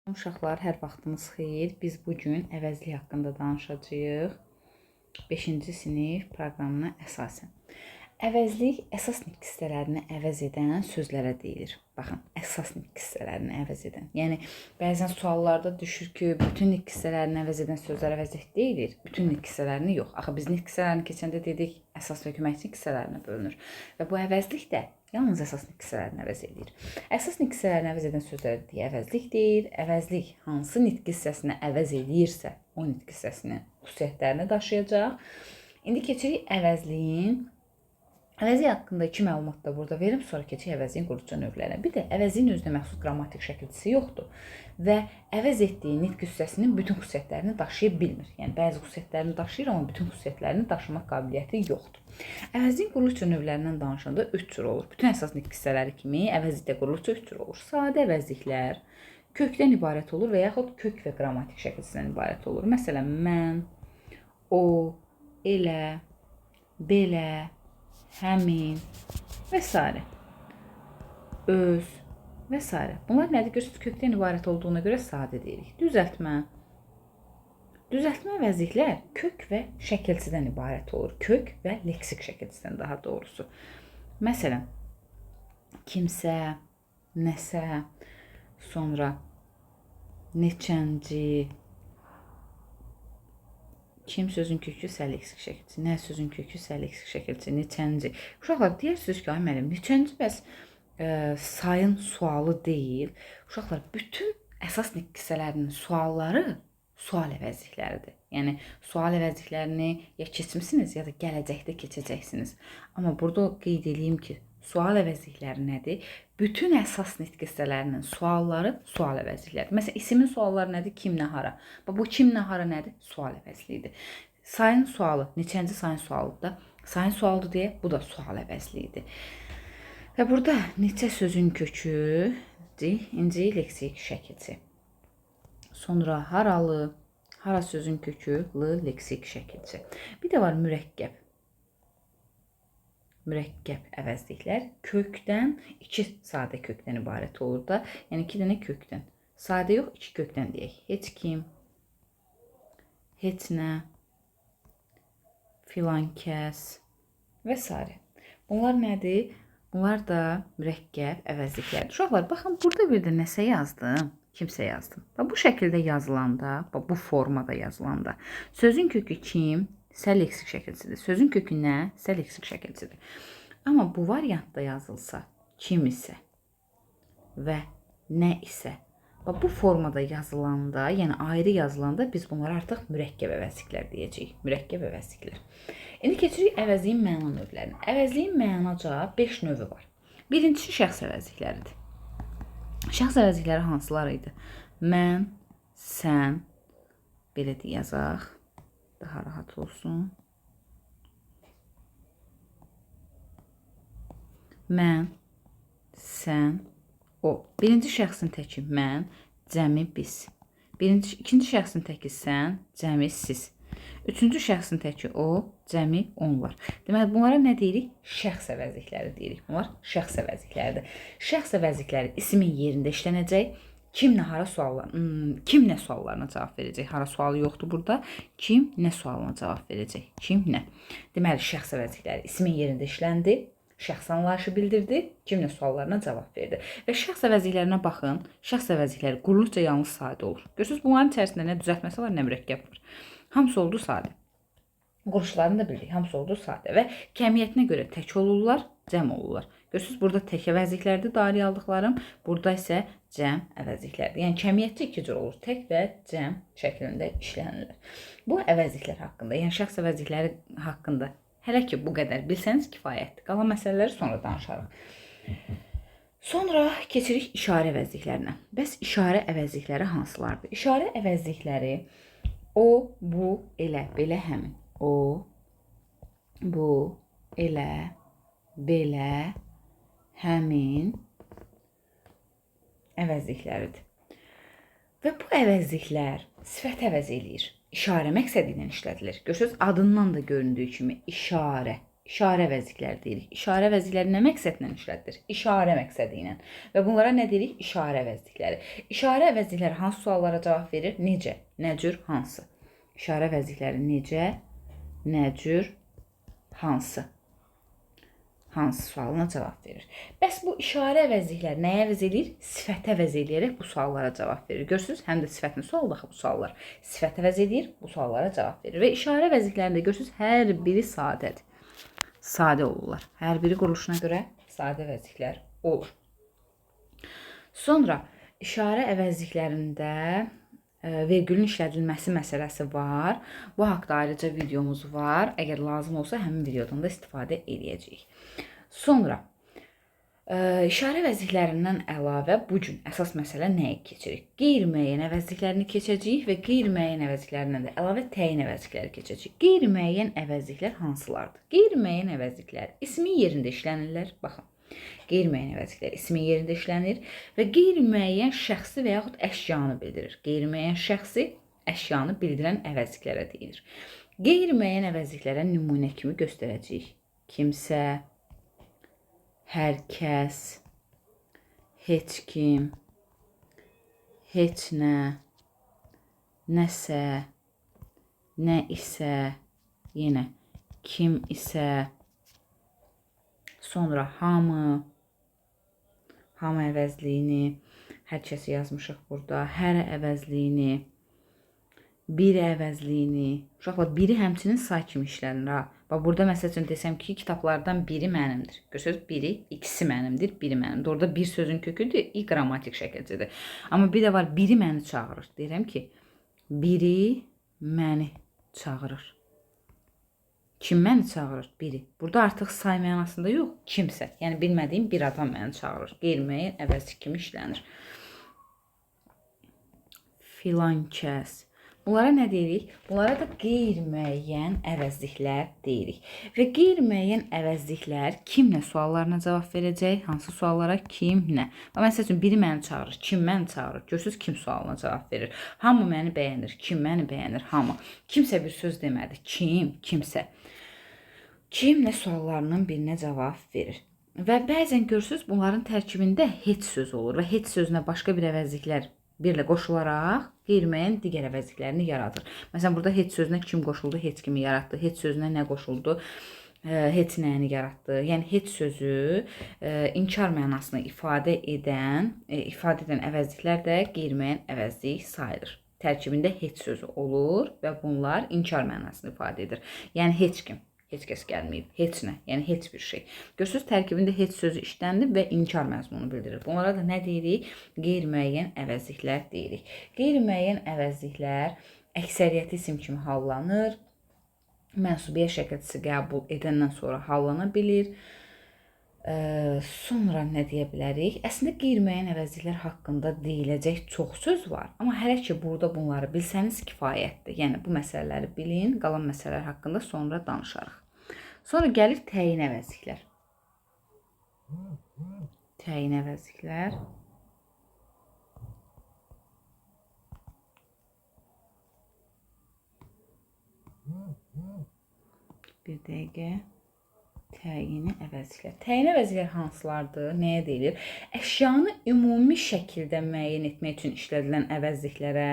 Uşaqlar, hər vaxtınız xeyir. Biz bugün əvəzlik haqqında danışacağıq. 5-ci sinif proqramına əsasən. Əvəzlik əsas nitq hissələrini əvəz edən sözlərə deyilir. Baxın, əsas nitq hissələrini əvəz edən. Yəni bəzən suallarda düşür ki, bütün nitq hissələrini əvəz edən sözlər əvəzlik deyilir. Bütün nitq hissələrini yox. Axı biz nitq hissələrini keçəndə dedik, əsas və köməkçi nitq hissələrinə bölünür. Və bu əvəzlik də yalnız əsas nitq hissələrini əvəz edir. Əsas nitq hissələrini əvəz edən sözlərə deyə əvəzlik deyir. Əvəzlik hansı nitq hissəsini əvəz edirsə, o nitq hissəsinin xüsusiyyətlərini daşıyacaq. İndi keçirik əvəzlik haqqında 2 məlumat da burada verim, sonra keçək əvəzliyin qurucu növlərinə. Bir də əvəzliyin özünə məxsus qrammatik şəkilçisi yoxdur və əvəz etdiyi nitq hissəsinin bütün xüsusiyyətlərini daşıya bilmir. Yəni bəzi xüsusiyyətlərini daşıyır, amma bütün xüsusiyyətlərini daşımaq qabiliyyəti yoxdur. Əvəzliyin quruluş növlərindən danışanda 3 cür olur. Bütün əsas nitq hissələri kimi əvəzlikdə quruluş 3 cür olur. Sadə əvəzliklər kökdən ibarət olur və yaxud kök və qrammatik şəkilçisindən ibarət olur. Məsələn, mən, o, elə, belə, həmin və s. öz və s. Bunlar nədir? Görürsünüz, kökdən ibarət olduğuna görə sadə deyirik. Düzəltmə. Düzəltmə əvəzliklər kök və şəkilçidən ibarət olur. Kök və leksik şəkilçidən daha doğrusu. Məsələn, kimsə, nəsə, sonra neçənci, kim sözün kökü sə leksik şəkilçi, nə sözün kökü sə leksik şəkilçi, neçənci. Uşaqlar, deyirsiniz ki, ay müəllim, neçənci bəs sayın sualı deyil. Uşaqlar, bütün əsas nitq hissələrinin sualları sual əvəzlikləridir. Yəni, sual əvəzliklərini ya keçmisiniz, ya da gələcəkdə keçəcəksiniz. Amma burada qeyd edeyim ki, sual əvəzlikləri nədir? Bütün əsas nitq hissələrinin sualları sual əvəzlikləridir. Məsələn, isimin sualları nədir? Kim, nə, hara? Bu kim, nə, hara nədir? Sual əvəzliyidir. Sayın sualı, neçənci sayın sualıdır da? Sayın sualıdır deyə, bu da sual əvəzliyidir. Və burada neçə sözün kökü, inci leksik şəkilçi. Sonra haralı, hara sözün kökü, leksik şəkilçi. Bir də var mürəkkəb. Mürəkkəb əvəzliklər kökdən, 2 sadə kökdən ibarət olur da. Yəni 2 dənə kökdən. Sadə yox, 2 kökdən deyək. Heç kim, heç nə, filan kəs və s. Bunlar nədir? Bunlar da mürəkkəb əvəzliklərdir. Uşaqlar, baxın, burada bir də nəsə yazdım. Kimsə yazdım. Bu şəkildə yazılanda, bu formada yazılanda sözün kökü kim, sə leksik şəkilçidir. Sözün kökü nə, sə leksik şəkilçidir. Amma bu variantda yazılsa, kim isə və nə isə, bu formada yazılanda, yəni ayrı yazılanda biz bunlara artıq mürəkkəb əvəzliklər deyəcəyik. Mürəkkəb əvəzliklər. İndi keçirik əvəzliyin məna növlərinə. Əvəzliyin mənaca 5 növü var. Birincisi şəxs əvəzlikləridir. Şəxs əvəzlikləri hansılar idi? Mən, sən, belə deyə yazaq, daha rahat olsun. Mən, sən, o. Birinci şəxsin təki mən, cəmi biz. İkinci şəxsin təki sən, cəmi siz. Üçüncü şəxsin təki o, cəmi onlar. Deməli, bunlara nə deyirik? Şəxs əvəzlikləri deyirik. Bunlar şəxs əvəzlikləridir. Şəxs əvəzlikləri ismin yerində işlənəcək. Kim nə suallarına cavab verəcək? Hara sualı yoxdur burada. Kim nə sualına cavab verəcək? Kim nə? Deməli, şəxs əvəzlikləri ismin yerində işləndi. Şəxs anlayışı bildirdi, kim nə suallarına cavab verdi. Və şəxs əvəzliklərinə baxın, şəxs əvəzlikləri quruluqca yalnız sadə olur. Görürsünüz, bunların içərisində nə düzəltməsi var, nə mürəkkəb var. Hamısı oldu sadə. Quruluşlarını da bildik, hamısı oldu sadə və kəmiyyətinə görə tək olurlar, cəm olurlar. Görürsünüz, burada tək əvəzliklərdir dairəyə aldıqlarım, burada isə cəm əvəzliklərdir. Yəni, kəmiyyətcə 2 cür olur, tək və cəm şəklində işlənirlər. Bu əvəzliklər haqqında, yəni şəxs əvəzlikləri haqqında hələ ki, bu qədər bilsəniz kifayətdir. Qalan məsələləri sonra danışarıq. Sonra keçirik işarə əvəzliklərinə. Bəs işarə əvəzlikləri hansılardır? İşarə əvəzlikləri o, bu, elə, belə, həmin. O, bu, elə, belə, həmin əvəzlikləridir. Və bu əvəzliklər sifət əvəz eləyir. İşarə məqsədi ilə işlədilir. Görürsünüz, adından da göründüyü kimi işarə. İşarə əvəzlikləri deyirik. İşarə əvəzlikləri nə məqsədlə işlədilir? İşarə məqsədi ilə. Və bunlara nə deyirik? İşarə əvəzlikləri. İşarə əvəzlikləri hansı suallara cavab verir? Necə? Nə cür? Hansı? İşarə əvəzlikləri necə? Nə cür? Hansı? Hansı sualına cavab verir. Bəs bu işarə əvəzlikləri nəyə əvəz edir? Sifət əvəz edərək bu suallara cavab verir. Görürsünüz, həm də sifətli sualda bu suallar. Sifət əvəz edir, bu suallara cavab verir. Və işarə əvəzliklərində görürsünüz, hər biri sadədir. Sadə olurlar. Hər biri quruluşuna görə sadə əvəzliklər olur. Sonra işarə əvəzliklərində vergülün işlədilməsi məsələsi var. Bu haqda ayrıca videomuz var. Əgər lazım olsa həmin videodan da istifadə edəcəyik. Sonra işarə əvəzliklərindən əlavə bu gün əsas məsələ nəyə keçirik? Qeyri-müəyyən əvəzliklərini keçəcəyik və qeyri-müəyyən əvəzliklərindən də əlavə təyin əvəzlikləri keçəcəyik. Qeyri-müəyyən əvəzliklər hansılardır? Qeyri-müəyyən əvəzliklər ismin yerində işlənirlər. Baxın. Qeyri-müəyyən əvəzliklər ismin yerində işlənir və qeyri-müəyyən şəxsi və yaxud əşyanı bildirir. Qeyri-müəyyən şəxsi, əşyanı bildirən əvəzliklərə deyilir. Qeyri-müəyyən əvəzliklərə nümunə kimi göstərəcəyik. Kimsə, hər kəs, heç kim, heç nə, nəsə, nə isə, yenə kim isə, sonra hamı, hamı əvəzliyini, hər kəsi yazmışıq burada, hər əvəzliyini, bir əvəzliyini, uşaqlar biri həmçinin say kimi işlənir ha. Bax, burada məsəl üçün desəm ki, kitablardan biri mənimdir. Görürsünüz, biri, ikisi mənimdir, biri mənimdir. Orada bir sözün köküdür, qrammatik şəkilcidir. Amma bir də var, biri məni çağırır. Deyirəm ki, biri məni çağırır. Kim məni çağırır? Biri. Burada artıq say mənasında yox, kimsə. Yəni, bilmədiyim bir adam məni çağırır. Qeyri-müəyyən əvəzlik kimi işlənir. Filan kəs. Bunlara nə deyirik? Bunlara da qeyri-müəyyən əvəzliklər deyirik. Və qeyri-müəyyən əvəzliklər kimlə suallarına cavab verəcək? Hansı suallara? Kimlə? Məsəl üçün, biri məni çağırır. Kim məni çağırır? Görürsünüz, kim sualına cavab verir. Hamı məni bəyənir. Kim məni bəyənir? Hamı. Kimsə bir söz demədi. Kim? Kimsə. Kimlə suallarının birinə cavab verir. Və bəzən görürsünüz, bunların tərkibində heç söz olur və heç sözünə başqa bir əvəzliklər birlə qoşularaq qeyri-müəyyən digər əvəzliklərini yaradır. Məsələn, burada heç sözünə kim qoşuldu, heç kimi yaratdı. Heç sözünə nə qoşuldu, heç nəyini yaratdı. Yəni, heç sözü inkar mənasını ifadə edən əvəzliklər də qeyri-müəyyən əvəzlik sayılır. Tərkibində heç sözü olur və bunlar inkar mənasını ifadə edir. Yəni, heç kim. Heç kəs gəlməyib, heç nə, yəni heç bir şey. Görürsünüz, tərkibində heç sözü işlənib və inkar məzmunu bildirir. Bunlara da nə deyirik? Qeyri-müəyyən əvəzliklər deyirik. Qeyri-müəyyən əvəzliklər əksəriyyəti isim kimi hallanır. Mənsubiyyət şəkilçisi qəbul edəndən sonra hallana bilir. Sonra nə deyə bilərik? Əslində, qeyri-müəyyən əvəzliklər haqqında deyiləcək çox söz var. Amma hələ ki, burada bunları bilsəniz kifayətdir. Yəni, bu məsələləri bilin, qalan məsələlər haqqında sonra danışarıq. Sonra gəlir təyin əvəzliklər. Təyin əvəzliklər. Bir dəqiqə. Təyini əvəzliklər. Təyin əvəzliklər hansılardır? Nəyə deyilir? Əşyanı ümumi şəkildə müəyyən etmək üçün işlədilən əvəzliklərə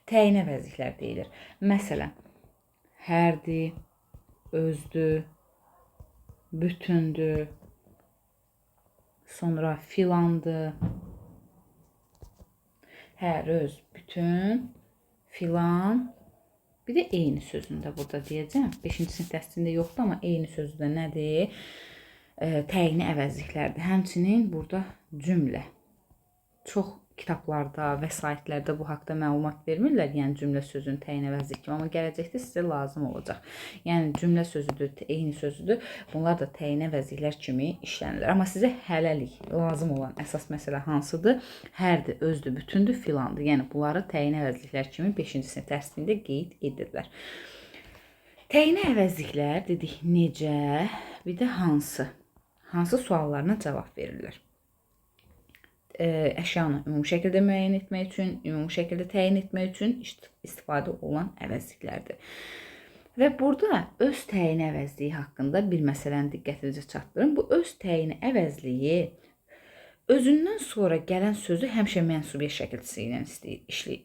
təyin əvəzliklər deyilir. Məsələn, hərdir, özdür, bütündür, sonra filandır. Hər, öz, bütün, filan. Bir də eyni sözünü də burada deyəcəm. 5-ci sinif dərsində yoxdur, amma eyni sözü də nədir? Təyini əvəzliklərdir. Həmçinin burada cümlə. Çox kitablarda, vəsaitlərdə bu haqda məlumat vermirlər. Yəni, cümlə sözünün təyin əvəzlik kimi. Amma gələcəkdə sizə lazım olacaq. Yəni, cümlə sözüdür, eyni sözüdür. Bunlar da təyin əvəzliklər kimi işlənirlər. Amma sizə hələlik lazım olan əsas məsələ hansıdır? Hərdir, özdür, bütündür, filandır. Yəni, bunları təyin əvəzliklər kimi 5-ci sinif dərsində qeyd edirlər. Təyin əvəzliklər dedik necə, bir də hansı? Hansı suallarına cavab verirlər? Əşyanı ümumi şəkildə müəyyən etmək üçün, ümumi şəkildə təyin etmək üçün istifadə olunan əvəzliklərdir. Və burada öz təyin əvəzliyi haqqında bir məsələni diqqətinizə çatdırım. Bu öz təyin əvəzliyi özündən sonra gələn sözü həmişə mənsubiyyət şəkilçisi ilə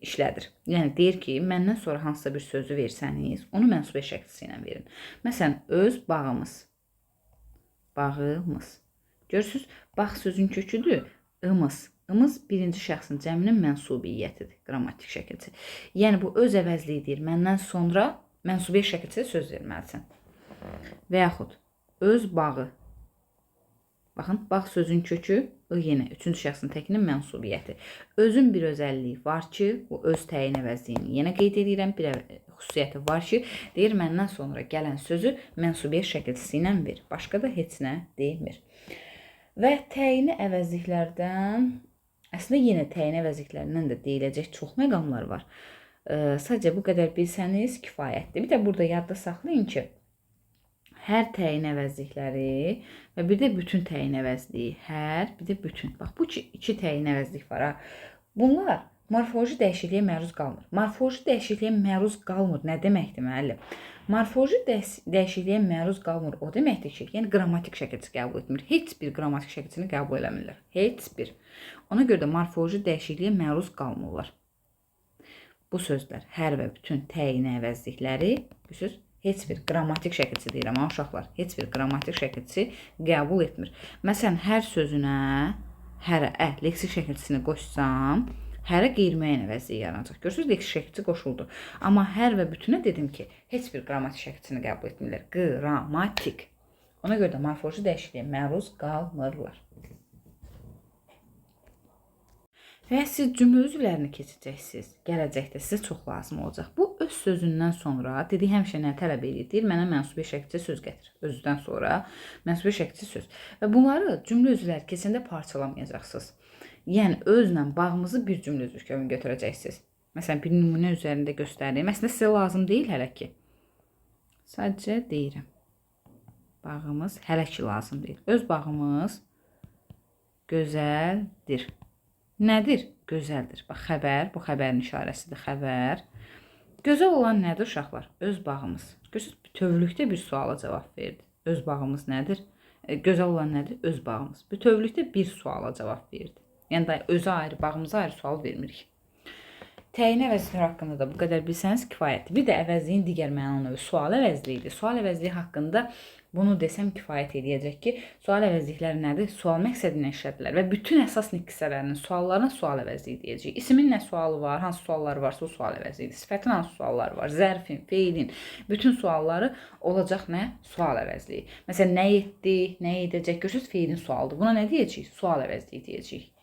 işlədir. Yəni deyir ki, məndən sonra hansısa bir sözü versəniz, onu mənsubiyyət şəkilçisi ilə verin. Məsələn, öz bağımız. Bağımız. Görürsüz, bağ sözün köküdür. Imız. Imız birinci şəxsin cəminin mənsubiyyətidir, qrammatik şəkilçi. Yəni bu öz əvəzliyidir. Məndən sonra mənsubiyyət şəkilçisi söz verməlisən. Və yaxud öz bağı. Baxın, bağ sözün kökü yenə üçüncü şəxsin təkinin mənsubiyyəti. Özün bir özəlliyi var ki, o öz təyin əvəzliyini yenə qeyd edirəm. Bir xüsusiyyəti var ki, deyir məndən sonra gələn sözü mənsubiyyət şəkilçisi ilə ver. Başqa da heç nə demir. Və təyini əvəzliklərdən, əslində yenə təyin əvəzliklərindən də deyiləcək çox məqamlar var. Sadəcə bu qədər bilsəniz kifayətdir. Bir də burada yadda saxlayın ki, hər təyin əvəzlikləri və bir də bütün təyin əvəzliyi. Hər, bir də bütün. Bax, bu iki təyin əvəzlik var. Bunlar morfoloji dəyişikliyə məruz qalmır. Morfoloji dəyişikliyə məruz qalmır nə deməkdir müəllim? Morfoloji dəyişikliyə məruz qalmır o deməkdir ki, yəni qrammatik şəkilçi qəbul etmir. Heç bir qrammatik şəkilçini qəbul eləmirlər. Heç bir. Ona görə də morfoloji dəyişikliyə məruz qalmırlar. Bu sözlər, hər və bütün təyin əvəzlikləri, görürsüz, heç bir qrammatik şəkilçi deyirəm, uşaqlar, heç bir qrammatik şəkilçi qəbul etmir. Məsələn, hər sözünə, hərə, leksik şəkilçisini qoşsam, hərə qeyri-müəyyən əvəzliyi yaranacaq. Görürsünüz, leksik şəkilçi qoşuldu. Amma hər və bütünə dedim ki, heç bir qrammatik şəkilçini qəbul etmirlər. Qrammatik. Ona görə də morfoloji dəyişikliyə məruz qalmırlar. Və siz cümlə üzvlərini keçəcəksiniz. Gələcəkdə sizə çox lazım olacaq. Bu öz sözündən sonra dediyi həmişə nə tələb edir? Deyir, mənə mənsubiyyət şəkilçi söz gətir. Özüdən sonra mənsubiyyət şəkilçi söz. Və bunları cümlə üzvləri keçəndə parçalamayacaqsınız. Yəni özlə bağımızı bir cümlə üzvü kimi götürəcəksiniz. Məsələn, bir nümunə üzərində göstərim. Əslində sizə lazım deyil hələ ki. Sadəcə deyirəm. Bağımız hələ ki lazım deyil. Öz bağımız gözəldir. Nədir? Gözəldir. Bax, xəbər, bu xəbərin işarəsidir, xəbər. Gözəl olan nədir uşaqlar? Öz bağımız. Görürsünüz, bütövlükdə bir suala cavab verdi. Öz bağımız nədir? Gözəl olan nədir? Öz bağımız. Bütövlükdə bir suala cavab verdi. Yəni da özə ayrı, bağımıza ayrı sual vermirik. Təyin əvəzliklər haqqında da bu qədər bilsəniz kifayətdir. Bir də əvəzliyin digər mənalı sual əvəzliyidir. Sual əvəzliyi haqqında bunu desəm kifayət edəcək ki, sual əvəzlikləri nədir? Sual məqsədinə işlədilər və bütün əsas hissələrinin suallarına sual əvəzliyi deyəcəyik. İsmin nə sualı var, hansı suallar varsa o sual əvəzliyidir. Sifətin hansı sualları var, zərfin, feilin, bütün sualları olacaq nə? Sual əvəzliyi. Məsələn, nə etdi, nə edəcək? Görürsünüz, feilin sualıdır. Buna nə deyəcəyik? Sual əvəzliyi deyəcəyik.